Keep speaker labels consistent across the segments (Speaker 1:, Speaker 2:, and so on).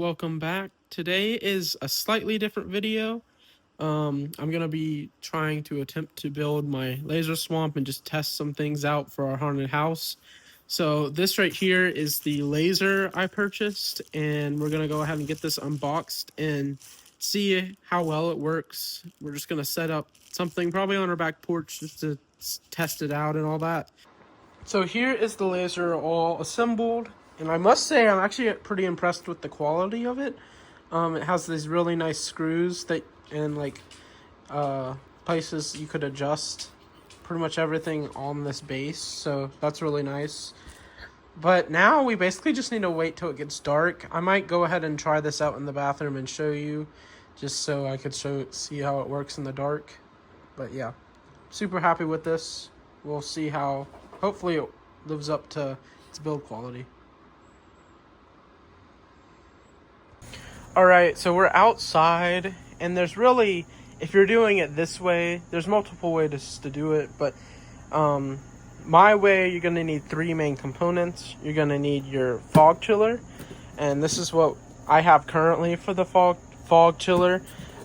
Speaker 1: Welcome back. Today is a slightly different video. I'm gonna be trying to attempt to build my laser swamp and just test some things out for our haunted house. So this right here is the laser I purchased, and we're gonna go ahead and get this unboxed and see how well it works. We're just gonna set up something probably on our back porch just to test it out and all that. So here is the laser all assembled, and I must say I'm actually pretty impressed with the quality of it. It has these really nice screws that and places you could adjust pretty much everything on this base, so that's really nice. But now we basically just need to wait till it gets dark. I might go ahead and try this out in the bathroom and show you, just so I could see how it works in the dark. But yeah, super happy with this. We'll see how, hopefully it lives up to its build quality. Alright, so we're outside, and there's really, if you're doing it this way, there's multiple ways to do it, but my way, you're going to need three main components. You're going to need your fog chiller, and this is what I have currently for the fog chiller.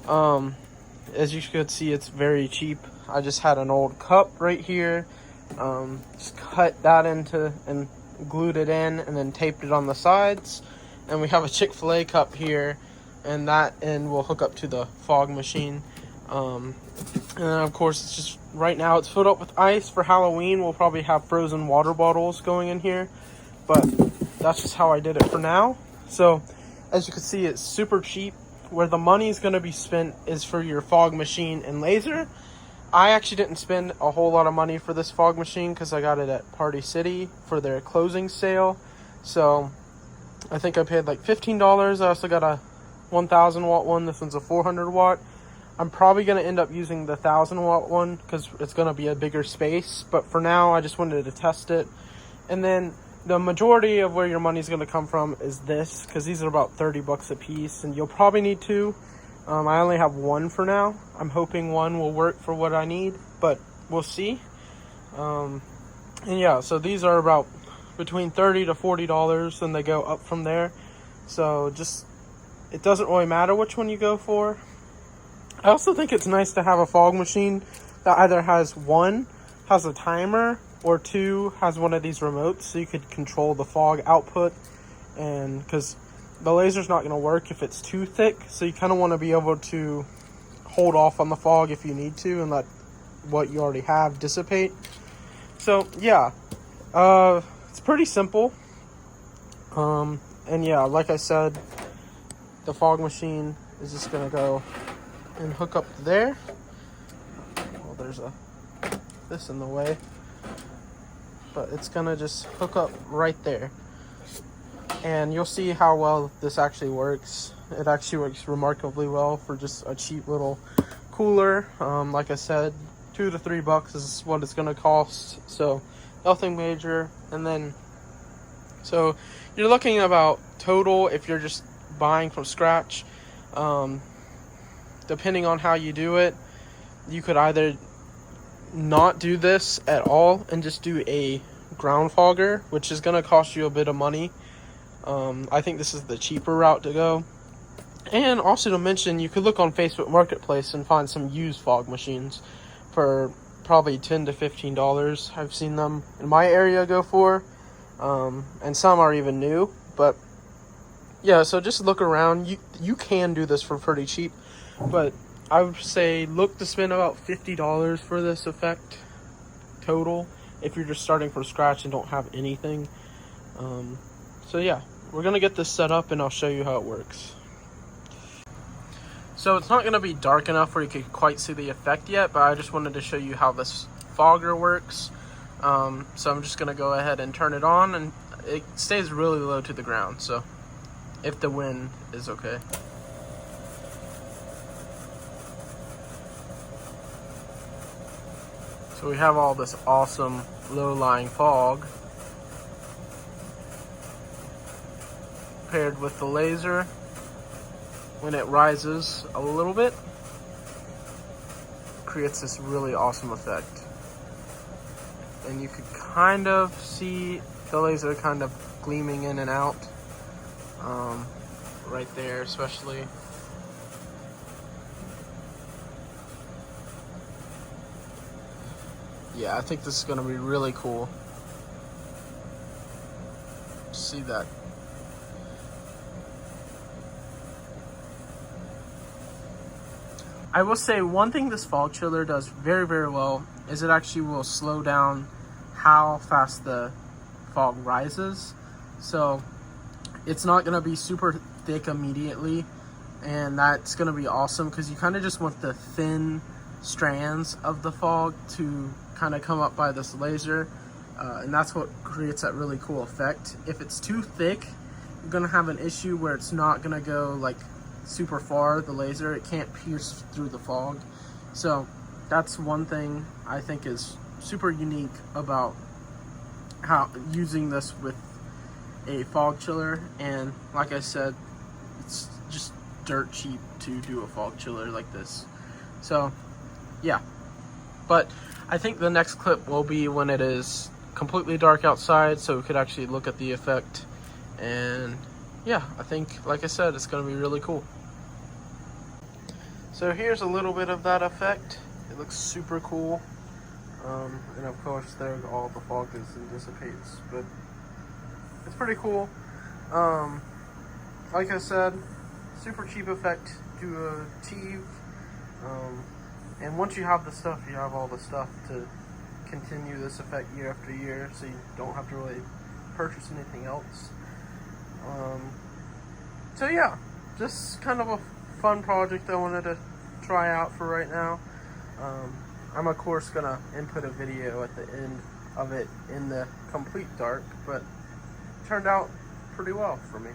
Speaker 1: As you could see, it's very cheap. I just had an old cup right here, just cut that into and glued it in, and then taped it on the sides. And we have a Chick-fil-A cup here, and that end will hook up to the fog machine. And then of course, it's just right now it's filled up with ice. For Halloween, we'll probably have frozen water bottles going in here, but that's just how I did it for now. So as you can see, it's super cheap. Where the money is going to be spent is for your fog machine and laser. I actually didn't spend a whole lot of money for this fog machine because I got it at Party City for their closing sale. So I think I paid like $15. I also got a 1000 watt one. This one's a 400 watt. I'm probably going to end up using the 1000 watt one because it's going to be a bigger space. But for now, I just wanted to test it. And then the majority of where your money's going to come from is this, because these are about 30 bucks a piece, and you'll probably need two. I only have one for now. I'm hoping one will work for what I need, but we'll see. And yeah, so these are about between $30 to $40, and they go up from there. So just, it doesn't really matter which one you go for. I also think it's nice to have a fog machine that either has a timer, or two, has one of these remotes, so you could control the fog output. And because the laser's not going to work if it's too thick, so you kind of want to be able to hold off on the fog if you need to and let what you already have dissipate. So yeah, it's pretty simple. And yeah, like I said, the fog machine is just going to go and hook up there. Well, there's this in the way, but it's gonna just hook up right there, and you'll see how well this actually works. It actually works remarkably well for just a cheap little cooler. Like I said, $2 to $3 is what it's gonna cost, so nothing major. And then, so you're looking about total, if you're just buying from scratch, depending on how you do it, you could either not do this at all and just do a ground fogger, which is going to cost you a bit of money. I think this is the cheaper route to go. And also to mention, you could look on Facebook Marketplace and find some used fog machines for probably $10 to $15. I've seen them in my area go for, and some are even new. But yeah, so just look around. You can do this for pretty cheap, but I would say look to spend about $50 for this effect total if you're just starting from scratch and don't have anything. So yeah, we're gonna get this set up and I'll show you how it works. So it's not gonna be dark enough where you can quite see the effect yet, but I just wanted to show you how this fogger works. So I'm just gonna go ahead and turn it on, and it stays really low to the ground, so if the wind is okay. So we have all this awesome low-lying fog paired with the laser. When it rises a little bit, creates this really awesome effect. And you could kind of see the laser kind of gleaming in and out. right there, especially. Yeah, I think this is going to be really cool. See that. I will say one thing this fog chiller does very, very well is it actually will slow down how fast the fog rises. So it's not going to be super thick immediately, and that's going to be awesome because you kind of just want the thin strands of the fog to kind of come up by this laser, and that's what creates that really cool effect. If it's too thick, you're going to have an issue where it's not going to go like super far, the laser. It can't pierce through the fog. So that's one thing I think is super unique about how using this with a fog chiller. And like I said, it's just dirt cheap to do a fog chiller like this. So yeah, but I think the next clip will be when it is completely dark outside, so we could actually look at the effect. And yeah, I think, like I said, it's going to be really cool. So here's a little bit of that effect. It looks super cool. And of course there all the fog is and dissipates, but it's pretty cool. Like I said, super cheap effect to achieve. And once you have the stuff, you have all the stuff to continue this effect year after year, so you don't have to really purchase anything else. So yeah, just kind of a fun project I wanted to try out for right now. I'm of course gonna input a video at the end of it in the complete dark, but it turned out pretty well for me.